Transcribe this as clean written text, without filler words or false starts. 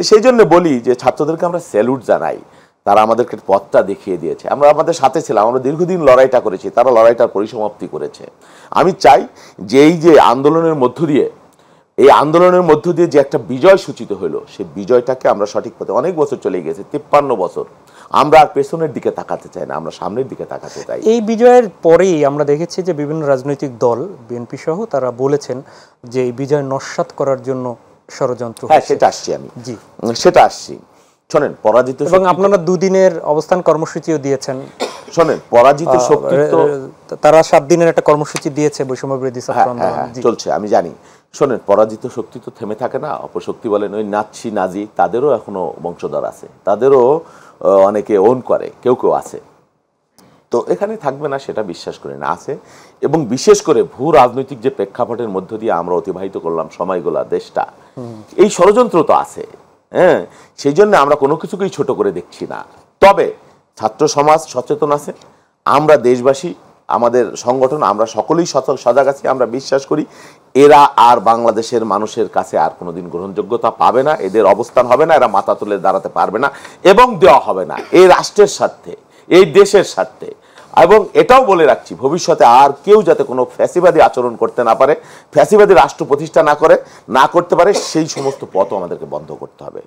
তো সেই জন্য বলি যে ছাত্রদেরকে আমরা স্যালুট জানাই, তারা আমাদেরকে পথটা দেখিয়ে দিয়েছে, আমরা আমাদের সাথে ছিলাম, আমরা দীর্ঘদিন লড়াইটা করেছি, তারা লড়াইটার পরিসমাপ্তি করেছে। আমি চাই যে এই যে আন্দোলনের মধ্য দিয়ে, এই আন্দোলনের মধ্য দিয়ে যে একটা বিজয় সূচিত হলো, সেই বিজয়টাকে আমরা সঠিক পথে, অনেক বছর চলে গেছে, 53 বছর, আমরা আর পেছনের দিকে তাকাতে চাই না, আমরা সামনের দিকে তাকাতে চাই। এই বিজয়ের পরেই আমরা দেখেছি যে বিভিন্ন রাজনৈতিক দল, বিএনপি সহ, তারা বলেছেন যে এই বিজয় নস্যাৎ করার জন্য ষড়যন্ত্র। হ্যাঁ, সেটা আসছি আমি, জি সেটা আসছি। শোনেন, পরাজিত এবং আপনারা দুদিনের অবস্থান কর্মসূচিও দিয়েছেন। শোনেন, পরাজিত শক্তি তো, তারা 7 দিনের একটা কর্মসূচি দিয়েছে বৈষম্য বিরোধী ছাত্র আন্দোলন চলছে, আমি জানি। শোনেন, পরাজিত শক্তি তো থেমে থাকে না, অপশক্তি বলেন, ওই নাৎসি নাজি, তাদেরও এখনো বংশধর আছে, তাদেরও অনেকে ওন করে, কেউ কেউ আছে। তো এখানে থাকবে না সেটা বিশ্বাস করি না, আছে। এবং বিশেষ করে ভূ রাজনৈতিক যে প্রেক্ষাপটের মধ্য দিয়ে আমরা অতিবাহিত করলাম সময়গুলা, দেশটা, এই ষড়যন্ত্র তো আছে। হ্যাঁ, সেই জন্য আমরা কোনো কিছুকেই ছোট করে দেখছি না। তবে ছাত্র সমাজ সচেতন আছে, আমরা দেশবাসী, আমাদের সংগঠন, আমরা সকলেই সজাগ আছি। আমরা বিশ্বাস করি এরা আর বাংলাদেশের মানুষের কাছে আর কোনোদিন গ্রহণযোগ্যতা পাবে না, এদের অবস্থান হবে না, এরা মাথা তুলে দাঁড়াতে পারবে না এবং দেওয়া হবে না, এই রাষ্ট্রের স্বার্থে, এই দেশের স্বার্থে। এবং এটাও বলে রাখছি, ভবিষ্যতে আর কেউ যাতে কোনো ফ্যাসিবাদী আচরণ করতে না পারে, ফ্যাসিবাদী রাষ্ট্র প্রতিষ্ঠা না করতে পারে, সেই সমস্ত পথও আমাদেরকে বন্ধ করতে হবে।